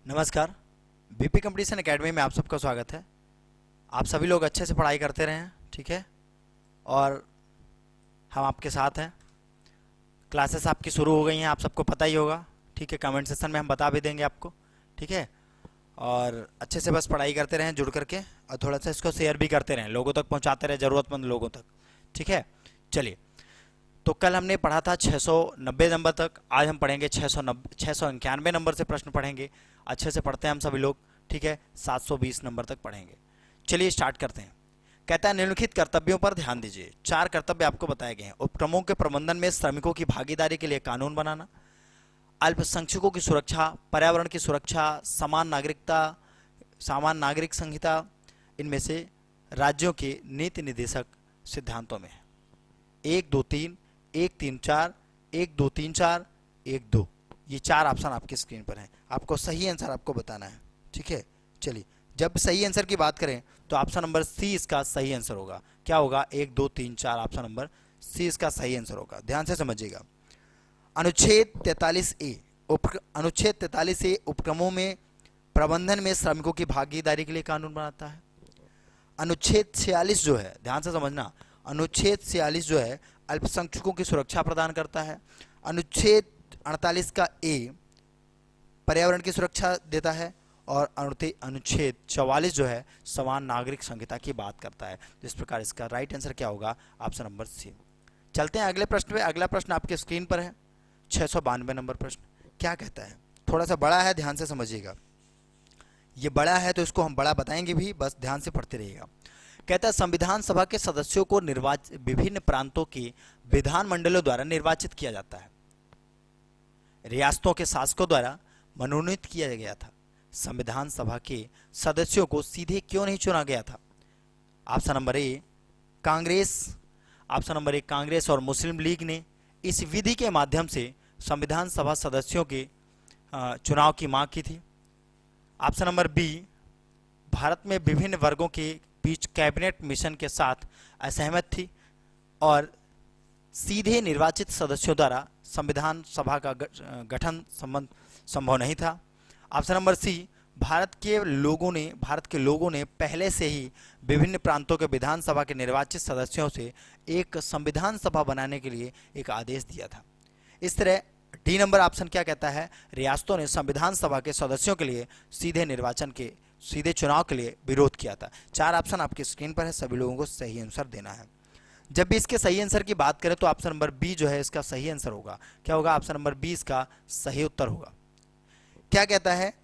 नमस्कार। BP competition academy में आप सबका स्वागत है। आप सभी लोग अच्छे से पढ़ाई करते रहें, ठीक है। और हम आपके साथ हैं। क्लासेस आपकी शुरू हो गई हैं, आप सबको पता ही होगा, ठीक है। कमेंट सेक्शन में हम बता भी देंगे आपको, ठीक है। और अच्छे से बस पढ़ाई करते रहें जुड़ करके, और थोड़ा सा इसको शेयर भी करते रहें, लोगों तक पहुंचाते रहें, ज़रूरतमंद लोगों तक, ठीक है। चलिए, तो कल हमने पढ़ा था 690 नंबर तक, आज हम पढ़ेंगे 691 नंबर से प्रश्न पढ़ेंगे। अच्छे से पढ़ते हैं हम सभी लोग, ठीक है। 720 नंबर तक पढ़ेंगे। चलिए स्टार्ट करते हैं। कहता है निम्नलिखित कर्तव्यों पर ध्यान दीजिए। 4 कर्तव्य आपको बताए गए हैं। उपक्रमों के प्रबंधन में श्रमिकों की भागीदारी के लिए कानून बनाना, अल्पसंख्यकों की सुरक्षा, पर्यावरण की सुरक्षा, समान नागरिकता, समान नागरिक संहिता, इनमें से राज्यों के नीति निर्देशक सिद्धांतों में है। 1 2 3, 1 3 4, 1 2 3 4, 1 2, ये 4 ऑप्शन आपकी स्क्रीन पर हैं। आपको सही आंसर आपको बताना है, ठीक है। चलिए, जब सही आंसर की बात करें तो ऑप्शन नंबर सी इसका सही आंसर होगा। क्या होगा? 1 2 3 4, ऑप्शन नंबर सी इसका सही आंसर होगा। ध्यान से समझिएगा। अनुच्छेद 43A अनुच्छेद 43A उपक्रमों में प्रबंधन में श्रमिकों की भागीदारी के लिए कानून बनाता है। अनुच्छेद 46 जो है, ध्यान से समझना, अनुच्छेद 46 जो है अल्पसंख्यकों की सुरक्षा प्रदान करता है। अनुच्छेद 48 का ए पर्यावरण की सुरक्षा देता है, और अनुच्छेद 44 जो है समान नागरिक संहिता की बात करता है। तो इस प्रकार इसका राइट आंसर क्या होगा? Option number C. चलते हैं अगले प्रश्न पे। अगला प्रश्न आपके स्क्रीन पर है, 692 नंबर प्रश्न। क्या कहता है? थोड़ा सा बड़ा है, ध्यान से समझिएगा। ये बड़ा है तो इसको हम बड़ा बताएंगे भी, बस ध्यान से पढ़ते रहिएगा। कहता है संविधान सभा के सदस्यों को विभिन्न प्रांतों के विधानमंडलों द्वारा निर्वाचित किया जाता है। रियासतों के शासकों द्वारा मनोनीत किया गया था। संविधान सभा के सदस्यों को सीधे क्यों नहीं चुना गया था? Option number A Congress, option number A Congress और मुस्लिम लीग ने इस विधि के माध्यम से संविधान सभा सदस्यों के चुनाव की मांग की थी। ऑप्शन नंबर बी भारत में विभिन्न वर्गों के बीच कैबिनेट मिशन के साथ असहमत थी और सीधे निर्वाचित सदस्यों द्वारा संविधान सभा का गठन संभव नहीं था। ऑप्शन नंबर सी भारत के लोगों ने पहले से ही विभिन्न प्रांतों के विधानसभा के निर्वाचित सदस्यों से एक संविधान सभा बनाने के लिए एक आदेश दिया था। इस तरह डी नंबर ऑप्शन क्या कहता है? रियासतों ने संविधान सभा के सदस्यों के लिए सीधे चुनाव के लिए विरोध किया था। 4 ऑप्शन आपकी स्क्रीन पर है, सभी लोगों को सही आंसर देना है। जब भी इसके सही आंसर की बात करें तो ऑप्शन नंबर बी जो है इसका सही आंसर होगा। क्या होगा? ऑप्शन नंबर बी इसका सही उत्तर होगा। क्या कहता है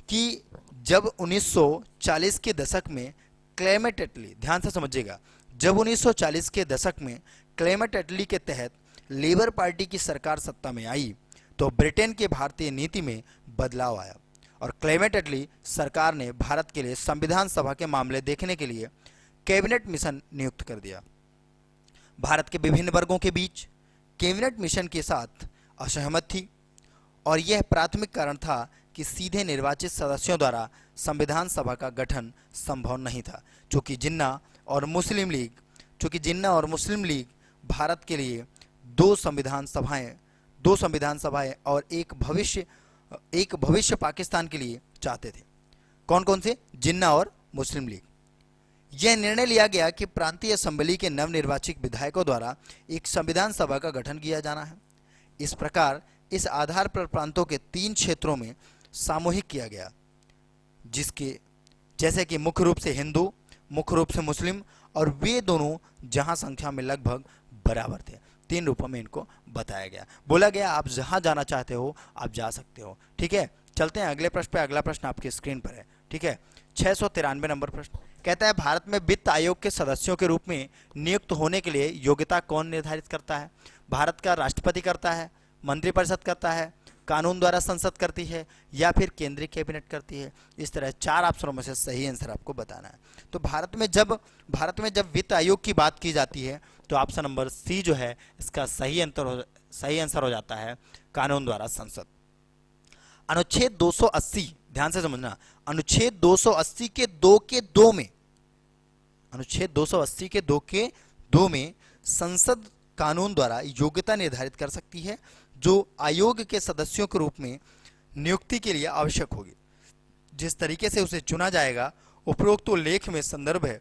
कि जब 1940 के दशक में क्लेमेंट एटली, ध्यान से समझिएगा, जब 1940 के दशक में क्लेमेंट एटली के तहत लेबर पार्टी की सरकार सत्ता में आई तो ब्रिटेन के भारतीय नीति में बदलाव आया और क्लेमेंट एटली सरकार ने भारत के लिए संविधान सभा के मामले देखने के लिए कैबिनेट मिशन नियुक्त कर दिया। भारत के विभिन्न वर्गों के बीच कैबिनेट मिशन के साथ असहमत थी और यह प्राथमिक कारण था कि सीधे निर्वाचित सदस्यों द्वारा संविधान सभा का गठन संभव नहीं था। चूंकि जिन्ना और मुस्लिम लीग भारत के लिए दो संविधान सभाएं और एक भविष्य पाकिस्तान के लिए चाहते थे। कौन कौन से? जिन्ना और मुस्लिम लीग। यह निर्णय लिया गया कि प्रांतीय असेंबली के नवनिर्वाचित विधायकों द्वारा एक संविधान सभा का गठन किया जाना है। इस प्रकार इस आधार पर प्रांतों के 3 क्षेत्रों में सामूहिक किया गया, जैसे कि मुख्य रूप से हिंदू, मुख्य रूप से मुस्लिम, और वे दोनों जहां संख्या में लगभग बराबर थे। 3 रूपों में इनको बताया गया। बोला गया आप जहां जाना चाहते हो आप जा सकते हो, ठीक है। चलते हैं अगले प्रश्न पे। अगला प्रश्न आपकी स्क्रीन पर है, ठीक है। 693 नंबर प्रश्न कहता है भारत में वित्त आयोग के सदस्यों के रूप में नियुक्त होने के लिए योग्यता कौन निर्धारित करता है? भारत का राष्ट्रपति करता है, मंत्रिपरिषद करता है, कानून द्वारा संसद करती है, या फिर केंद्रीय कैबिनेट करती है? इस तरह 4 ऑप्शनों में से सही आंसर आपको बताना है। तो भारत में जब वित्त आयोग की बात की जाती है तो ऑप्शन नंबर सी जो है इसका सही आंसर हो जाता है, कानून द्वारा संसद। अनुच्छेद 280, ध्यान से समझना, अनुच्छेद 280 के 2 में, अनुच्छेद 280 के 2 में संसद कानून द्वारा योग्यता निर्धारित कर सकती है जो आयोग के सदस्यों के रूप में नियुक्ति के लिए आवश्यक होगी। जिस तरीके से उसे चुना जाएगा उपरोक्त तो लेख में संदर्भ है।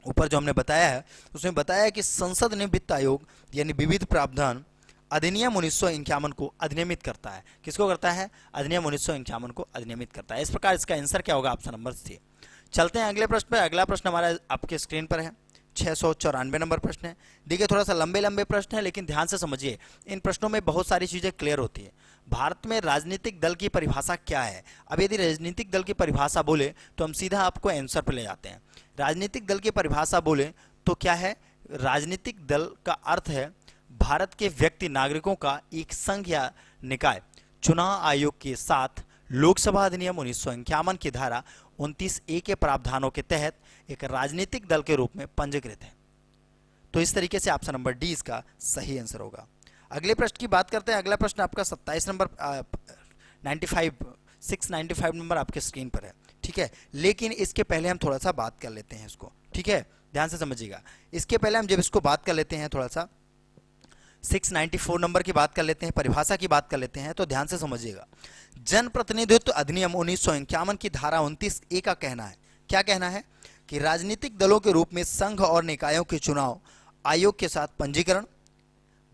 ऊपर जो हमने बताया है उसमें बताया है कि संसद ने वित्त आयोग यानी विविध प्रावधान अधिनियम 1951 को अधिनियमित करता है। किसको करता है? अधिनियम 1951 को अधिनियमित करता है। इस प्रकार इसका आंसर क्या होगा? Option number C. चलते हैं अगले प्रश्न पर। अगला प्रश्न हमारा आपके स्क्रीन पर है, 694 नंबर प्रश्न है। देखिए थोड़ा सा लंबे लंबे प्रश्न है, लेकिन ध्यान से समझिए, इन प्रश्नों में बहुत सारी चीजें क्लियर होती है। भारत में राजनीतिक दल की परिभाषा क्या है? अब यदि राजनीतिक दल की परिभाषा बोले तो हम सीधा आपको आंसर पर ले जाते हैं। राजनीतिक दल की परिभाषा बोले तो क्या है? राजनीतिक दल का अर्थ है भारत के व्यक्ति नागरिकों का एक संघ या निकाय चुनाव आयोग के साथ लोकसभा अधिनियम 1951 की धारा 29A के प्रावधानों के तहत एक राजनीतिक दल के रूप में पंजीकृत है। तो इस तरीके से ऑप्शन नंबर डी इसका सही आंसर होगा। अगले प्रश्न की बात करते हैं। अगला प्रश्न आपका 27 नंबर 695 नंबर आपके स्क्रीन पर है, ठीक है। लेकिन इसके पहले हम थोड़ा सा बात कर लेते हैं इसको, ठीक है, ध्यान से समझिएगा। इसके पहले हम जब इसको बात कर लेते हैं, थोड़ा सा 694 नंबर की बात कर लेते हैं, परिभाषा की बात कर लेते हैं, तो ध्यान से समझिएगा। जनप्रतिनिधित्व अधिनियम 1951 की धारा 29A का कहना है, क्या कहना है? कि राजनीतिक दलों के रूप में संघ और निकायों के चुनाव आयोग के साथ पंजीकरण,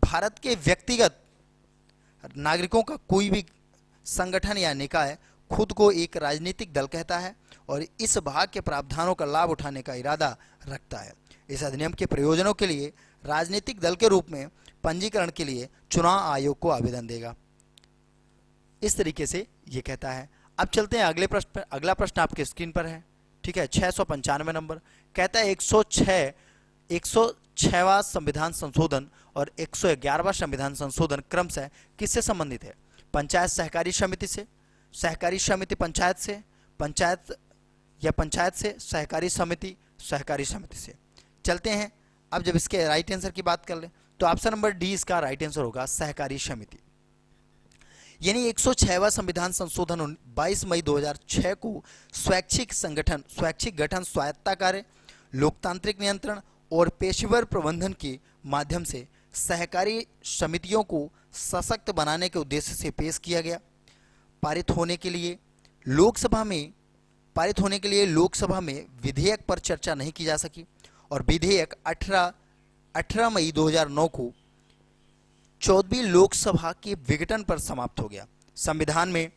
भारत के व्यक्तिगत नागरिकों का कोई भी संगठन या निकाय खुद को एक राजनीतिक दल कहता है और इस भाग के प्रावधानों का लाभ उठाने का इरादा रखता है। इस अधिनियम के प्रयोजनों के लिए राजनीतिक दल के रूप में पंजीकरण के लिए चुनाव आयोग को आवेदन देगा। इस तरीके से ये कहता है। अब चलते हैं अगले प्रश्न पर। अगला प्रश्न आपके स्क्रीन पर है, ठीक है, 695 नंबर। कहता है 106वां संविधान संशोधन और 111वां संविधान संशोधन क्रमशः किससे संबंधित है? पंचायत सहकारी समिति से, सहकारी समिति पंचायत से, पंचायत या पंचायत से, सहकारी समिति से। चलते हैं अब जब इसके राइट आंसर की बात कर ले तो ऑप्शन नंबर डी इसका राइट आंसर होगा, सहकारी समिति। यानी 106वां संविधान संशोधन 22 मई 2006 को स्वैच्छिक गठन, स्वायत्ता कार्य, लोकतांत्रिक नियंत्रण और पेशेवर प्रबंधन के माध्यम से सहकारी समितियों को सशक्त बनाने के उद्देश्य से पेश किया गया। पारित होने के लिए लोकसभा में विधेयक पर चर्चा नहीं की जा सकी और विधेयक 18 मई 2009 को 14वीं लोकसभा के विघटन पर समाप्त हो गया। संविधान में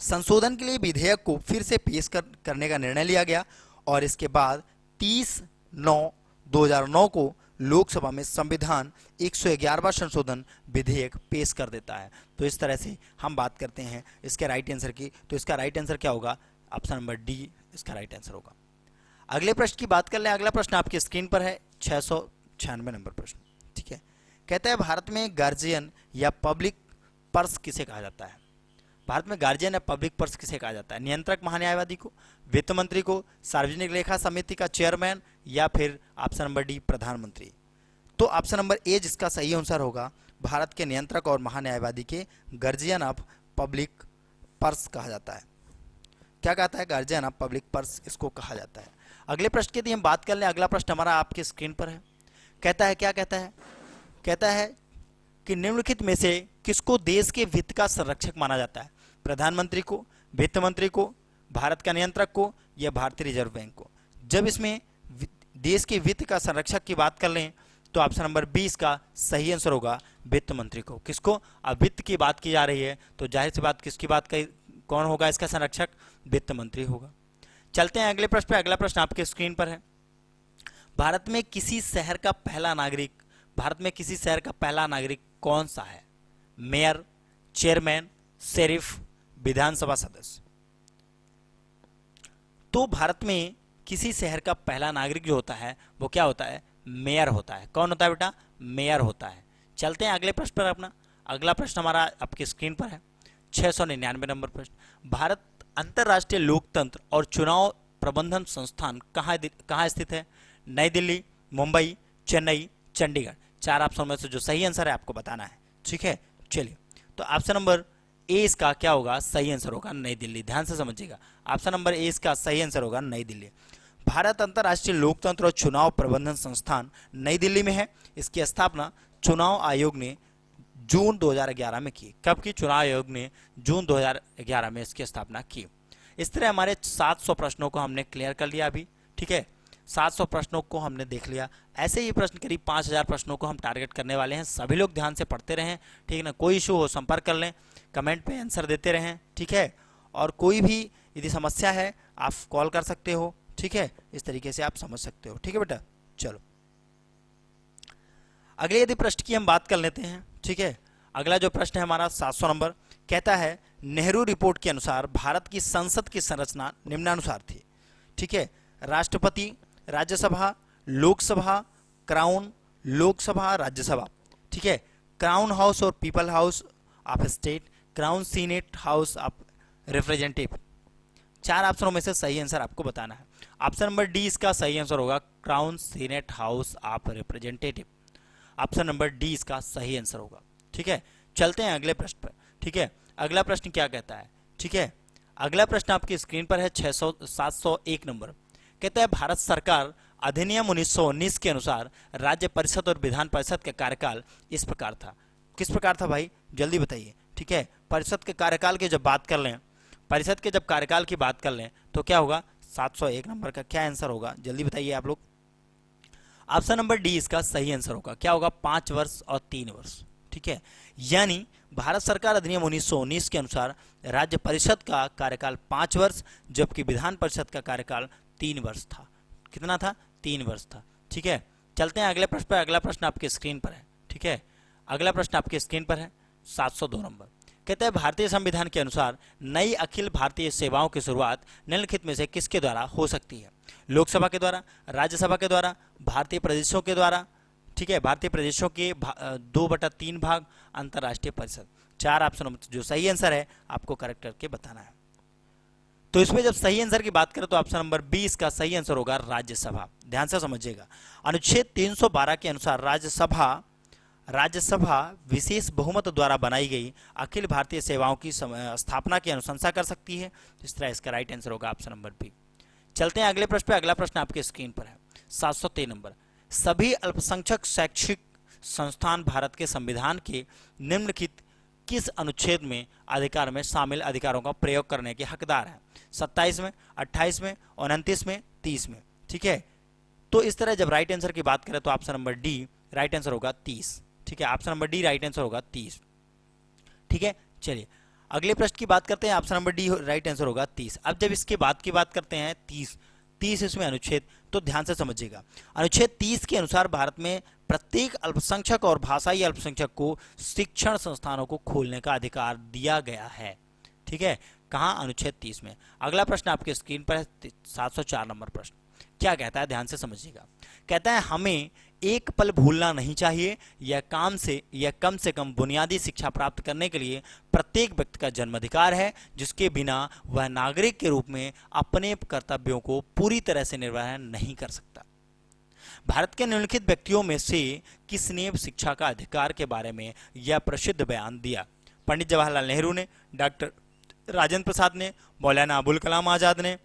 संशोधन के लिए विधेयक को फिर से पेश करने का निर्णय लिया गया और इसके बाद 30/9/2009 को लोकसभा में संविधान 111वां संशोधन विधेयक पेश कर देता है। तो इस तरह से हम बात करते हैं इसके राइट आंसर की। तो इसका राइट आंसर क्या होगा? ऑप्शन नंबर डी इसका राइट आंसर होगा। अगले प्रश्न की बात कर लें। अगला प्रश्न आपकी स्क्रीन पर है, 696 नंबर प्रश्न, ठीक है। कहता है भारत में गार्जियन या पब्लिक पर्स किसे कहा जाता है? भारत में गार्जियन या पब्लिक पर्स किसे कहा जाता है? नियंत्रक महान्यायवादी को, वित्त मंत्री को, सार्वजनिक लेखा समिति का चेयरमैन या फिर ऑप्शन नंबर डी प्रधानमंत्री। तो ऑप्शन नंबर ए जिसका सही आंसर होगा, भारत के नियंत्रक और महान्यायवादी के गार्जियन ऑफ पब्लिक पर्स कहा जाता है। क्या कहता है? गार्जियन ऑफ पब्लिक पर्स इसको कहा जाता है। अगले प्रश्न की यदि हम बात कर लें, अगला प्रश्न हमारा आपके स्क्रीन पर है। कहता है, क्या कहता है? कहता है कि निम्नलिखित में से किसको देश के वित्त का संरक्षक माना जाता है? प्रधानमंत्री को, वित्त मंत्री को, भारत का नियंत्रक को या भारतीय रिजर्व बैंक को? जब इसमें देश के वित्त का संरक्षक की बात कर लें तो ऑप्शन नंबर 20 का सही आंसर होगा, वित्त मंत्री को। किसको? अब वित्त की बात की जा रही है तो जाहिर सी बात किसकी बात कही, कौन होगा इसका संरक्षक? वित्त मंत्री होगा। चलते हैं अगले प्रश्न पे। अगला प्रश्न आपके स्क्रीन पर है। भारत में किसी शहर का पहला नागरिक कौन सा है? मेयर, चेयरमैन, शेरिफ, विधानसभा सदस्य। तो भारत में किसी शहर का पहला नागरिक जो होता है वो क्या होता है? मेयर होता है। कौन होता है बेटा? मेयर होता है। चलते हैं अगले प्रश्न पर। अपना अगला प्रश्न हमारा आपकी स्क्रीन पर है, 699 नंबर प्रश्न। भारत अंतर्राष्ट्रीय लोकतंत्र और चुनाव प्रबंधन संस्थान कहाँ स्थित है? नई दिल्ली, मुंबई, चेन्नई, चंडीगढ़। 4 ऑप्शन में से जो सही आंसर है आपको बताना है, ठीक है। चलिए, तो ऑप्शन नंबर ए इसका क्या होगा? सही आंसर होगा नई दिल्ली। ध्यान से समझिएगा, ऑप्शन नंबर ए इसका सही आंसर होगा नई दिल्ली। भारत अंतर्राष्ट्रीय लोकतंत्र और चुनाव प्रबंधन संस्थान नई दिल्ली में है। इसकी स्थापना चुनाव आयोग ने जून 2011 में की। कब की? चुनाव आयोग ने जून 2011 में इसकी स्थापना की। इस तरह हमारे 700 प्रश्नों को हमने क्लियर कर लिया अभी, ठीक है। 700 प्रश्नों को हमने देख लिया। ऐसे ही प्रश्न करीब 5000 प्रश्नों को हम टारगेट करने वाले हैं। सभी लोग ध्यान से पढ़ते रहें, ठीक है ना। कोई इशू हो संपर्क कर लें, कमेंट पे आंसर देते रहें, ठीक है। और कोई भी यदि समस्या है आप कॉल कर सकते हो, ठीक है। इस तरीके से आप समझ सकते हो, ठीक है बेटा। चलो अगले यदि प्रश्न की हम बात कर लेते हैं, ठीक है। अगला जो प्रश्न है हमारा 700 नंबर, कहता है नेहरू रिपोर्ट के अनुसार भारत की संसद की संरचना निम्नानुसार थी, ठीक है। राष्ट्रपति, राज्यसभा, लोकसभा, क्राउन, लोकसभा, राज्यसभा, ठीक है। क्राउन हाउस और people house of state, crown senate house of representative. 4 ऑप्शनों में से सही आंसर आपको बताना है। ऑप्शन नंबर डी इसका सही आंसर होगा, crown senate house of representative. Option number D इसका सही आंसर होगा, ठीक है। चलते हैं अगले प्रश्न पर, ठीक है। अगला प्रश्न क्या कहता है, ठीक है। अगला प्रश्न आपकी स्क्रीन पर है 701 नंबर, कहता है भारत सरकार अधिनियम 1919 के अनुसार राज्य परिषद और विधान परिषद का कार्यकाल इस प्रकार था। किस प्रकार था भाई, जल्दी बताइए, ठीक है। परिषद के कार्यकाल की जब बात कर लें, परिषद के जब कार्यकाल की बात कर लें तो क्या होगा, 701 नंबर का क्या आंसर होगा, जल्दी बताइए आप लोग। ऑप्शन नंबर डी इसका सही आंसर होगा, क्या होगा, 5 वर्ष और 3 वर्ष, ठीक है। यानी भारत सरकार अधिनियम 1919 के अनुसार राज्य परिषद का कार्यकाल 5 वर्ष, जबकि विधान परिषद का कार्यकाल 3 वर्ष था। कितना था, 3 वर्ष था, ठीक है। चलते हैं अगले प्रश्न पर। अगला प्रश्न आपकी स्क्रीन पर है, ठीक है। अगला प्रश्न आपकी स्क्रीन पर है 702 नंबर, कहता है भारतीय संविधान के अनुसार नई अखिल भारतीय सेवाओं की शुरुआत निम्नलिखित में से किसके द्वारा हो सकती है? लोकसभा के द्वारा, राज्यसभा के द्वारा, भारतीय प्रदेशों के द्वारा, ठीक है। भारतीय प्रदेशों के 2/3 भाग, अंतर्राष्ट्रीय परिषद। 4 ऑप्शनों में जो सही आंसर है आपको करेक्ट करके बताना है। तो इसमें जब सही आंसर की बात करें तो ऑप्शन नंबर बी इसका सही आंसर होगा, राज्यसभा। ध्यान से समझिएगा, अनुच्छेद 312 के अनुसार राज्यसभा विशेष बहुमत द्वारा बनाई गई अखिल भारतीय सेवाओं की स्थापना की अनुशंसा कर सकती है। इस तरह इसका राइट आंसर होगा ऑप्शन नंबर बी। चलते हैं अगले प्रश्न पे। अगला प्रश्न आपके स्क्रीन पर है 703 नंबर, सभी अल्पसंख्यक शैक्षिक संस्थान भारत के संविधान के निम्नलिखित किस अनुच्छेद में अधिकार में शामिल अधिकारों का प्रयोग करने के हकदार हैं? 27 में, 28 में, 29 में, 30 में, ठीक है। तो इस तरह जब राइट आंसर की बात करें तो option number D right answer होगा 30, ठीक है। Option number D right answer होगा 30, ठीक है। चलिए अगले प्रश्न की बात करते हैं। Option number D right answer होगा 30। अब जब इसके बाद की बात करते हैं 30 इसमें अनुच्छेद, तो ध्यान से समझिएगा। अनुच्छेद 30 के अनुसार भारत में प्रत्येक अल्पसंख्यक और भाषाई अल्पसंख्यक को शिक्षण संस्थानों को खोलने का अधिकार दिया गया है, ठीक है। कहाँ, अनुच्छेद 30 में। अगला प्रश्न आपके स्क्रीन पर है 704 नंबर प्रश्न, क्या कहता है, ध्यान से समझिएगा। कहता है हमें एक पल भूलना नहीं चाहिए, यह कम से कम बुनियादी शिक्षा प्राप्त करने के लिए प्रत्येक व्यक्ति का जन्माधिकार है, जिसके बिना वह नागरिक के रूप में अपने कर्तव्यों को पूरी तरह से निर्वहन नहीं कर सकता। भारत के निम्नलिखित व्यक्तियों में से किसने शिक्षा का अधिकार के बारे में यह प्रसिद्ध बयान दिया? पंडित जवाहरलाल नेहरू ने, डॉक्टर राजेंद्र प्रसाद ने, मौलाना अबुल कलाम आजाद ने,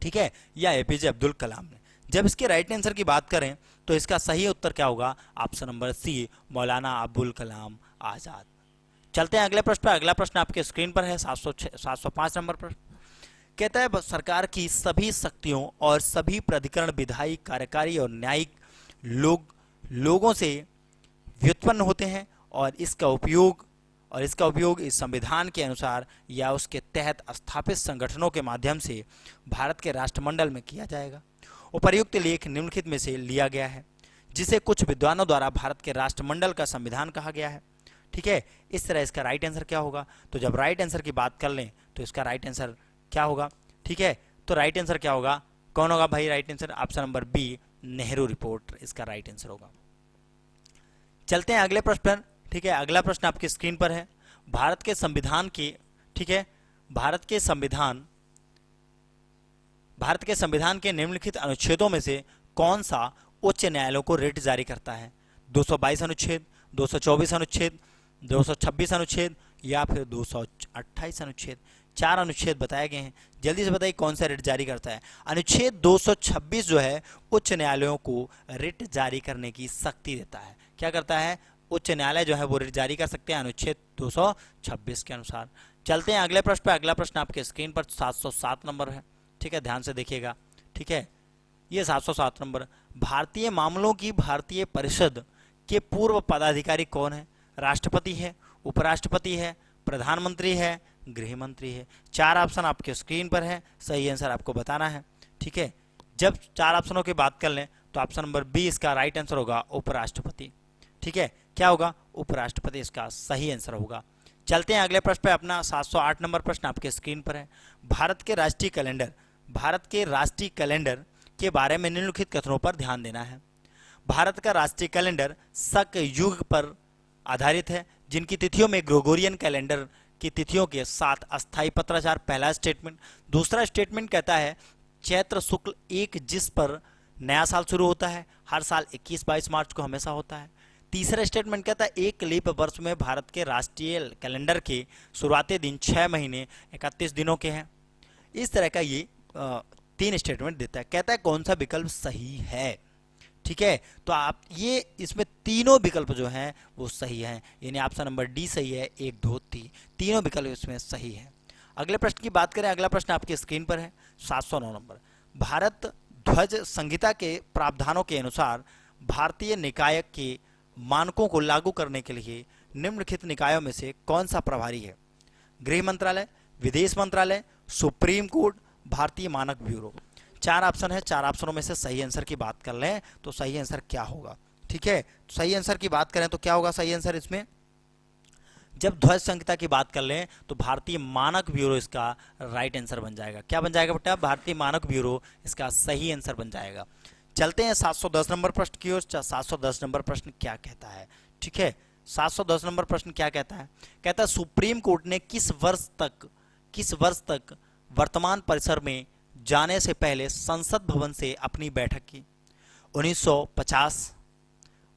ठीक है, या एपीजे अब्दुल कलाम ने। जब इसके राइट आंसर की बात करें तो इसका सही उत्तर क्या होगा, ऑप्शन नंबर सी मौलाना अबुल कलाम आजाद। चलते हैं अगले प्रश्न पर। अगला प्रश्न आपके स्क्रीन पर है 705 नंबर पर, कहता है सरकार की सभी शक्तियों और सभी प्राधिकरण विधायी, कार्यकारी और न्यायिक लोगों से व्युत्पन्न होते हैं और इसका उपयोग इस संविधान के अनुसार या उसके तहत स्थापित संगठनों के माध्यम से भारत के राष्ट्रमंडल में किया जाएगा। उपर्युक्त लेख निम्नलिखित में से लिया गया है, जिसे कुछ विद्वानों द्वारा भारत के राष्ट्रमंडल का संविधान कहा गया है, ठीक है। इस तरह इसका राइट आंसर क्या होगा, तो जब राइट आंसर की बात कर लें तो इसका राइट आंसर क्या होगा, ठीक है। तो राइट आंसर क्या होगा, कौन होगा भाई right answer, option number B Nehru report इसका राइट आंसर होगा। चलते हैं अगले प्रश्न पर, ठीक है। अगला प्रश्न आपकी स्क्रीन पर है भारत के संविधान के, ठीक है, भारत के संविधान के निम्नलिखित अनुच्छेदों में से कौन सा उच्च न्यायालयों को रिट जारी करता है? 222 अनुच्छेद, 224 अनुच्छेद, 226 अनुच्छेद या फिर 228 अनुच्छेद। 4 अनुच्छेद बताए गए हैं, जल्दी से बताइए कौन सा रिट जारी करता है। अनुच्छेद 226 जो है उच्च न्यायालयों को रिट जारी करने की शक्ति देता है। क्या करता है, उच्च न्यायालय जो है वो रिट जारी कर सकते हैं अनुच्छेद 226 के अनुसार। चलते हैं अगले प्रश्न पे। अगला प्रश्न आपके स्क्रीन पर 707 नंबर है, ठीक है, ध्यान से देखिएगा, ठीक है। ये 707 नंबर, भारतीय मामलों की भारतीय परिषद के पूर्व पदाधिकारी कौन है? राष्ट्रपति है, उपराष्ट्रपति है, प्रधानमंत्री है, गृह मंत्री है। 4 ऑप्शन आपके स्क्रीन पर है, सही आंसर आपको बताना है, ठीक है। जब 4 ऑप्शनों की बात कर लें तो ऑप्शन नंबर बी इसका राइट आंसर होगा, उपराष्ट्रपति, ठीक है। क्या होगा? उपराष्ट्रपति इसका सही आंसर होगा। चलते हैं अगले प्रश्न पे। अपना 708 नंबर प्रश्न आपके स्क्रीन पर है। भारत के राष्ट्रीय कैलेंडर के बारे में निम्नलिखित कथनों पर ध्यान देना है। भारत का राष्ट्रीय कैलेंडर शक युग पर आधारित है, जिनकी तिथियों में ग्रेगोरियन कैलेंडर की तिथियों के साथ अस्थायी पत्राचार। पहला स्टेटमेंट। दूसरा स्टेटमेंट कहता है चैत्र शुक्ल 1 जिस पर नया साल शुरू होता है, हर साल 21-22 मार्च को हमेशा होता है। तीसरा स्टेटमेंट कहता है एक लीप वर्ष में भारत के राष्ट्रीय कैलेंडर के शुरुआती दिन 6 महीने 31 दिनों के हैं। इस तरह का ये 3 स्टेटमेंट देता है। कहता है कौन सा विकल्प सही है, ठीक है। तो आप ये इसमें तीनों विकल्प जो हैं वो सही हैं, यानी ऑप्शन नंबर डी सही है, 1, 2, 3 तीनों विकल्प इसमें सही है। अगले प्रश्न की बात करें। अगला प्रश्न आपकी स्क्रीन पर है, 709 नंबर। भारत ध्वज संहिता के प्रावधानों के अनुसार भारतीय निकाय के मानकों को लागू करने के लिए निम्नलिखित निकायों में से कौन सा प्रभारी है? गृह मंत्रालय, विदेश मंत्रालय, सुप्रीम कोर्ट, भारतीय मानक ब्यूरो। 4 ऑप्शन है, 4 ऑप्शनों में से सही आंसर की बात कर लें तो सही आंसर क्या होगा, ठीक है। सही आंसर की बात करें तो क्या होगा सही आंसर इसमें? जब ध्वज संहिता की बात कर लें तो भारतीय मानक ब्यूरो इसका राइट आंसर बन जाएगा। क्या बन जाएगा बेटा? भारतीय मानक ब्यूरो इसका सही आंसर बन जाएगा। चलते हैं 710 नंबर प्रश्न की ओर। 710 नंबर प्रश्न क्या कहता है, ठीक है। 710 नंबर प्रश्न क्या कहता है? कहता है सुप्रीम कोर्ट ने किस वर्ष तक वर्तमान परिसर में जाने से पहले संसद भवन से अपनी बैठक की? 1950,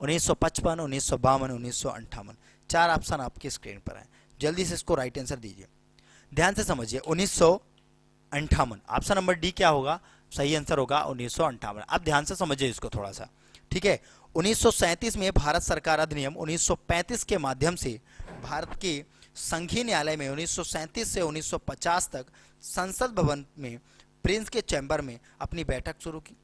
1955, 1952, 1958। 4 ऑप्शन आपकी स्क्रीन पर है, जल्दी से इसको राइट आंसर दीजिए, ध्यान से समझिए। 1958 ऑप्शन नंबर डी क्या होगा? सही आंसर होगा 1958। अब ध्यान से समझिए इसको थोड़ा सा, ठीक है। 1937 में भारत सरकार अधिनियम 1935 के माध्यम से भारत के संघीय न्यायालय में 1937 से 1950 तक संसद भवन में प्रिंस के चैम्बर में अपनी बैठक शुरू की।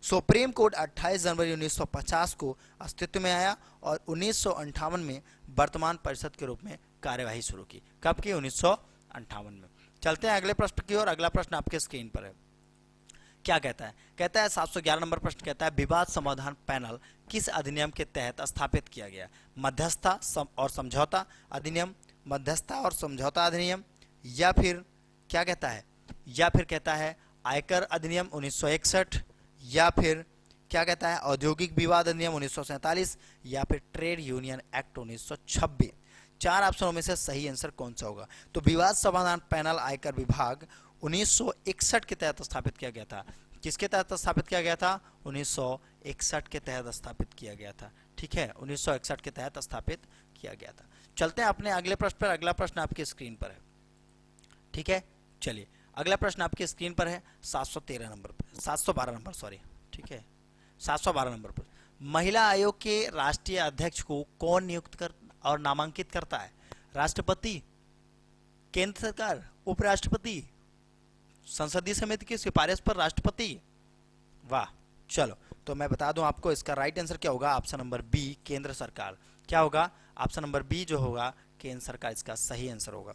सुप्रीम कोर्ट 28 जनवरी 1950 को अस्तित्व में आया और 1958 में वर्तमान परिषद के रूप में कार्यवाही शुरू की। कब की? 1958 में। चलते हैं अगले प्रश्न की ओर। अगला प्रश्न आपके स्क्रीन पर है। क्या कहता है? कहता है 711 नंबर प्रश्न कहता है विवाद समाधान पैनल किस अधिनियम के तहत स्थापित किया गया? मध्यस्थता और समझौता अधिनियम, मध्यस्थता और समझौता अधिनियम, या फिर क्या कहता है? या फिर कहता है आयकर अधिनियम 1961, या फिर क्या कहता है औद्योगिक विवाद अधिनियम 1947, या फिर ट्रेड यूनियन एक्ट 1926। 4 ऑप्शनों में से सही आंसर कौन सा होगा? तो विवाद समाधान पैनल आयकर विभाग 1961 के तहत स्थापित किया गया था। किसके तहत स्थापित किया गया था? 1961 के तहत स्थापित किया गया था, ठीक है। 1961 के तहत स्थापित किया गया था। चलते हैं अपने अगले प्रश्न पर। अगला प्रश्न आपकी स्क्रीन पर है, ठीक है। चलिए अगला प्रश्न आपकी स्क्रीन पर है 713 नंबर पर, 712 नंबर सॉरी, ठीक है, 712 नंबर पर। महिला आयोग के राष्ट्रीय अध्यक्ष को कौन नियुक्त कर और नामांकित करता है? राष्ट्रपति, केंद्र सरकार, उपराष्ट्रपति, संसदीय समिति की सिफारिश पर राष्ट्रपति? वाह, चलो तो मैं बता दूं आपको इसका राइट आंसर क्या होगा। ऑप्शन नंबर बी केंद्र सरकार। क्या होगा? ऑप्शन नंबर बी जो होगा केंद्र सरकार इसका सही आंसर होगा।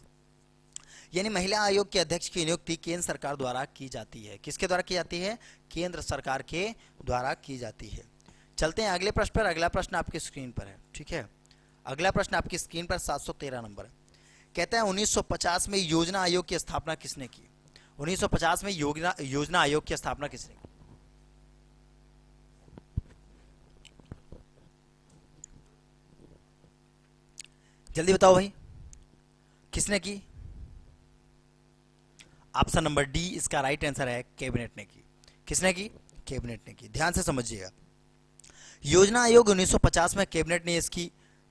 यानी महिला आयोग के अध्यक्ष की नियुक्ति केंद्र सरकार द्वारा की जाती है। किसके द्वारा की जाती है? केंद्र सरकार के द्वारा की जाती है। चलते हैं अगले प्रश्न पर। अगला प्रश्न आपकी स्क्रीन पर है, ठीक है। अगला प्रश्न आपकी स्क्रीन पर 713 नंबर है। कहता है 1950 में योजना आयोग की स्थापना किसने की? 1950 में योजना आयोग की स्थापना किसने की? जल्दी बताओ भाई, किसने की? ऑप्शन नंबर डी इसका राइट आंसर है, कैबिनेट ने की। किसने की? कैबिनेट ने की। ध्यान से समझिएगा, योजना आयोग 1950 में कैबिनेट ने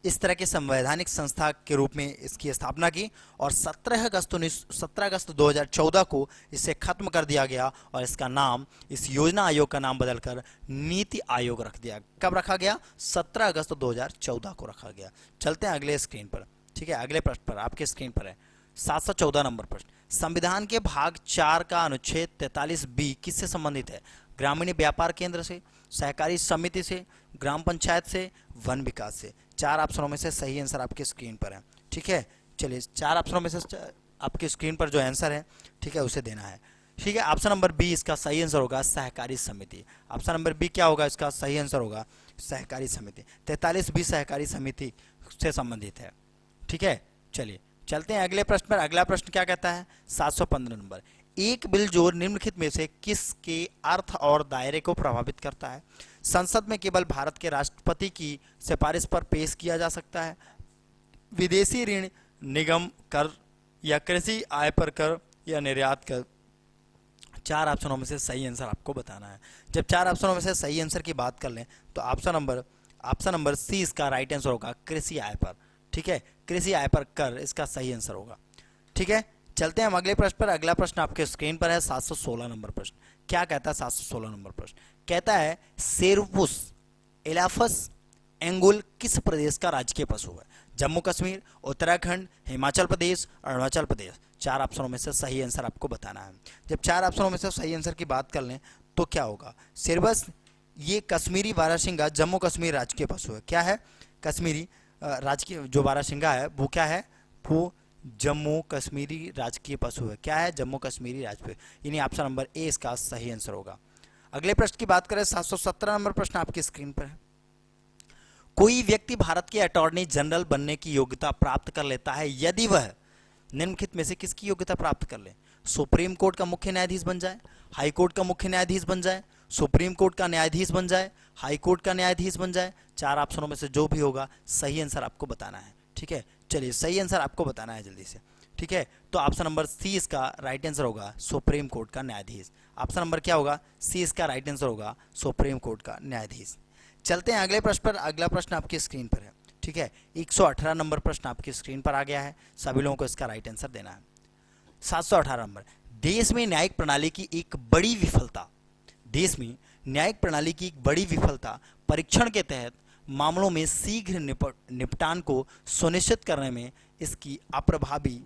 इस तरह के संवैधानिक संस्था के रूप में इसकी स्थापना की और 17 अगस्त 2014 को इसे खत्म कर दिया गया और इसका नाम, इस योजना आयोग का नाम बदलकर नीति आयोग रख दिया। कब रखा गया? 17 अगस्त 2014 को रखा गया। चलते हैं अगले स्क्रीन पर, ठीक है, अगले प्रश्न पर, आपके स्क्रीन पर है 714 नंबर प्रश्न। संविधान के भाग 4 का अनुच्छेद 43B किससे संबंधित है? ग्रामीण व्यापार केंद्र से, सहकारी समिति से, ग्राम पंचायत से, वन विकास से। 4 ऑप्शनों में से सही आंसर आपके स्क्रीन पर है, ठीक है। चलिए 4 ऑप्शनों में से आपके स्क्रीन पर जो आंसर है, ठीक है, उसे देना है, ठीक है। ऑप्शन नंबर बी इसका सही आंसर होगा सहकारी समिति। ऑप्शन नंबर बी क्या होगा? इसका सही आंसर होगा सहकारी समिति। 43B सहकारी समिति से संबंधित है, ठीक है। चलिए चलते हैं अगले प्रश्न पर। अगला प्रश्न क्या कहता है? 715 नंबर। एक बिल जो निम्नलिखित में से किसके अर्थ और दायरे को प्रभावित करता है? संसद में केवल भारत के राष्ट्रपति की सिफारिश पर पेश किया जा सकता है, विदेशी ऋण निगम कर, या कृषि आय पर कर, या निर्यात कर। 4 ऑप्शनों में से सही आंसर आपको बताना है। जब 4 ऑप्शनों में से सही आंसर की बात कर लें तो ऑप्शन नंबर सी इसका राइट आंसर होगा कृषि आय पर, ठीक है। कृषि आय पर कर इसका सही आंसर होगा, ठीक है। चलते हैं हम अगले प्रश्न पर। अगला प्रश्न आपके स्क्रीन पर है 716 नंबर प्रश्न। क्या कहता है 716 नंबर प्रश्न? कहता है सेरुपुस एलाफस एंगुल किस प्रदेश का राजकीय पशु है? जम्मू कश्मीर, उत्तराखंड, हिमाचल प्रदेश, अरुणाचल प्रदेश। 4 ऑप्शनों में से सही आंसर आपको बताना है। जब 4 ऑप्शनों में से सही आंसर की बात कर लें तो क्या होगा? सेरबस ये कश्मीरी बारासिंगा जम्मू कश्मीर राजकीय पशु है। क्या है? कश्मीरी राजकीय जो बारासिंगा है वो क्या है? वो जम्मू कश्मीरी राजकीय पशु है। क्या है? जम्मू कश्मीरी राजकीय, यानी ऑप्शन नंबर ए इसका सही आंसर होगा। अगले प्रश्न की बात करें 717 नंबर प्रश्न आपकी स्क्रीन पर है। कोई व्यक्ति भारत के अटॉर्नी जनरल बनने की योग्यता प्राप्त कर लेता है यदि वह निम्नलिखित में से किसकी योग्यता प्राप्त कर ले? सुप्रीम कोर्ट का मुख्य न्यायाधीश बन जाए, हाई कोर्ट का मुख्य न्यायाधीश बन जाए, सुप्रीम कोर्ट का न्यायाधीश बन जाए, हाई कोर्ट का न्यायाधीश बन जाए। 4 ऑप्शनों में से जो भी होगा सही आंसर आपको बताना है, ठीक है। चलिए सही आंसर आपको बताना है जल्दी से, ठीक है। तो ऑप्शन नंबर सी इसका राइट आंसर होगा सुप्रीम कोर्ट का न्यायाधीश। ऑप्शन नंबर क्या होगा? सी इसका राइट आंसर होगा सुप्रीम कोर्ट का न्यायाधीश। चलते हैं अगले प्रश्न पर। अगला प्रश्न आपकी स्क्रीन पर है, ठीक है। 118 नंबर प्रश्न आपकी स्क्रीन पर आ गया है, सभी लोगों को इसका राइट आंसर देना है। 718 नंबर। देश में न्यायिक प्रणाली की एक बड़ी विफलता, देश में न्यायिक प्रणाली की एक बड़ी विफलता परीक्षण के तहत मामलों में शीघ्र निपटान को सुनिश्चित करने में इसकी अप्रभावी,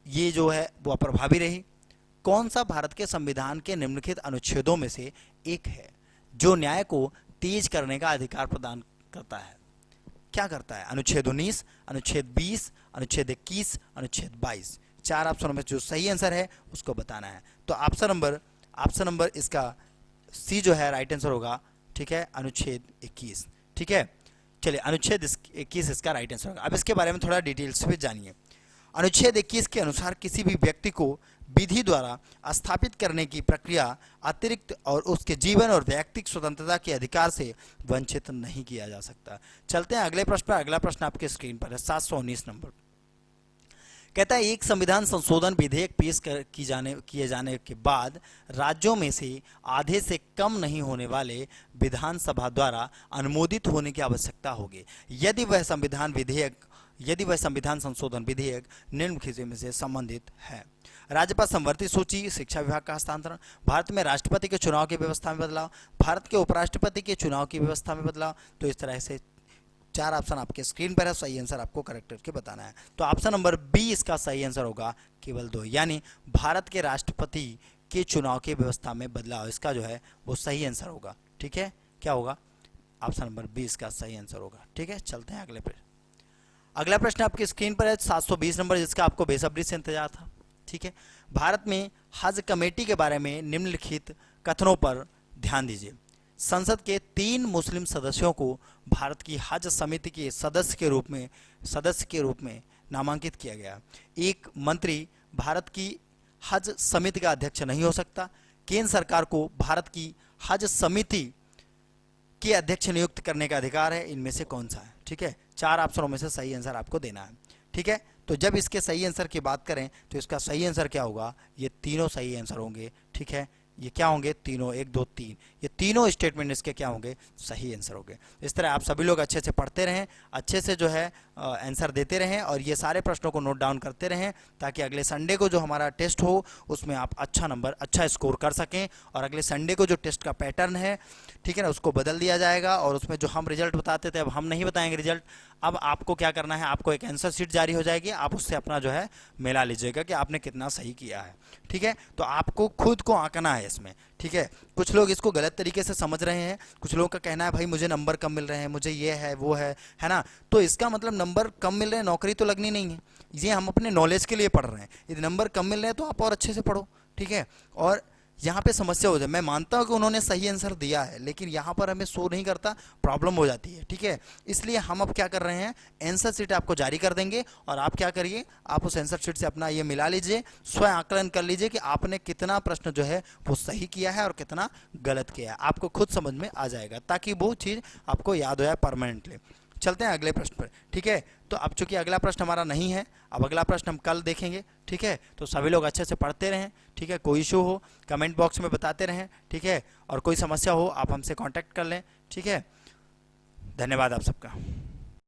ये जो है वो अप्रभावी रही। कौन सा भारत के संविधान के निम्नलिखित अनुच्छेदों में से एक है जो न्याय को तेज करने का अधिकार प्रदान करता है? क्या करता है? अनुच्छेद 19, अनुच्छेद 20, अनुच्छेद 21, अनुच्छेद 22। 4 ऑप्शनों में जो सही आंसर है उसको बताना है। तो ऑप्शन नंबर इसका सी जो है राइट आंसर होगा, ठीक है, अनुच्छेद 21, ठीक है। चलिए अनुच्छेद 21 इसका राइट आंसर होगा। अब इसके बारे में थोड़ा डिटेल्स में जानिए। अनुच्छेद 21 के अनुसार किसी भी व्यक्ति को विधि द्वारा स्थापित करने की प्रक्रिया अतिरिक्त और उसके जीवन और व्यक्तिगत स्वतंत्रता के अधिकार से वंचित नहीं किया जा सकता। चलते हैं अगले प्रश्न पर। अगला प्रश्न आपके स्क्रीन पर है 719 नंबर। कहता है एक संविधान संशोधन विधेयक पेश किए जाने के बाद राज्यों में से आधे से कम नहीं होने वाले विधानसभा द्वारा अनुमोदित होने की आवश्यकता होगी यदि वह संविधान संशोधन विधेयक निम्नलिखित में से संबंधित है। राज्यपाल संवर्ती सूची, शिक्षा विभाग का हस्तांतरण, भारत में राष्ट्रपति के चुनाव की व्यवस्था में बदलाव, भारत के उपराष्ट्रपति के चुनाव की व्यवस्था में बदलाव। तो इस तरह से 4 ऑप्शन आपके स्क्रीन पर है, सही आंसर आपको करेक्ट करके बताना है। तो ऑप्शन नंबर बी इसका सही आंसर होगा केवल 2, यानी भारत के राष्ट्रपति के चुनाव की व्यवस्था में बदलाव, इसका जो है वो सही आंसर होगा, ठीक है। क्या होगा? ऑप्शन नंबर बी इसका सही आंसर होगा, ठीक है। चलते हैं अगले प्रश्न। अगला प्रश्न आपकी स्क्रीन पर है 720 नंबर, जिसका आपको बेसब्री से इंतजार था, ठीक है। भारत में हज कमेटी के बारे में निम्नलिखित कथनों पर ध्यान दीजिए। संसद के 3 मुस्लिम सदस्यों को भारत की हज समिति के सदस्य के रूप में नामांकित किया गया। एक मंत्री भारत की हज समिति का अध्यक्ष नहीं हो सकता। केंद्र सरकार को भारत की हज समिति के अध्यक्ष नियुक्त करने का अधिकार है। इनमें से कौन सा है? ठीक है, 4 ऑप्शनों में से सही आंसर आपको देना है, ठीक है। तो जब इसके सही आंसर की बात करें तो इसका सही आंसर क्या होगा? ये तीनों सही आंसर होंगे, ठीक है। ये क्या होंगे, तीनों, 1 2 3, ये तीनों स्टेटमेंट इसके क्या होंगे, सही आंसर होंगे। इस तरह आप सभी लोग अच्छे से पढ़ते रहें, अच्छे से जो है आंसर देते रहें और ये सारे प्रश्नों को नोट डाउन करते रहें, ताकि अगले संडे को जो हमारा टेस्ट हो उसमें आप अच्छा नंबर, अच्छा स्कोर कर सकें। और अगले संडे को जो टेस्ट का पैटर्न है, ठीक है ना, उसको बदल दिया जाएगा और उसमें जो हम रिजल्ट बताते थे अब हम नहीं बताएंगे रिजल्ट। अब आपको क्या करना है, आपको एक आंसर शीट जारी हो जाएगी, आप उससे अपना जो है मिला लीजिएगा कि आपने कितना सही किया है। ठीक है, तो आपको खुद को आंकना है इसमें। ठीक है, कुछ लोग इसको गलत तरीके से समझ रहे हैं, कुछ लोगों का कहना है भाई मुझे नंबर कम मिल रहे हैं, मुझे ये है वो है ना। तो इसका मतलब नंबर कम मिल रहे हैं, नौकरी तो लगनी नहीं है, ये हम अपने नॉलेज के लिए पढ़ रहे हैं। यदि नंबर कम मिल रहे हैं तो आप और अच्छे से पढ़ो। ठीक है, और यहाँ पे समस्या हो जाए, मैं मानता हूँ कि उन्होंने सही आंसर दिया है, लेकिन यहाँ पर हमें शो नहीं करता, प्रॉब्लम हो जाती है। ठीक है, इसलिए हम अब क्या कर रहे हैं, आंसर शीट आपको जारी कर देंगे और आप क्या करिए, आप उस आंसर शीट से अपना ये मिला लीजिए, स्वयं आकलन कर लीजिए कि आपने कितना प्रश्न जो है वो सही किया है और कितना गलत किया है, आपको खुद समझ में आ जाएगा, ताकि वो चीज़ आपको याद हो जाए परमानेंटली। चलते हैं अगले प्रश्न पर। ठीक है, तो अब चूंकि अगला प्रश्न हमारा नहीं है, अब अगला प्रश्न हम कल देखेंगे। ठीक है, तो सभी लोग अच्छे से पढ़ते रहें। ठीक है, कोई इशू हो कमेंट बॉक्स में बताते रहें। ठीक है, और कोई समस्या हो आप हमसे कांटेक्ट कर लें। ठीक है, धन्यवाद आप सबका।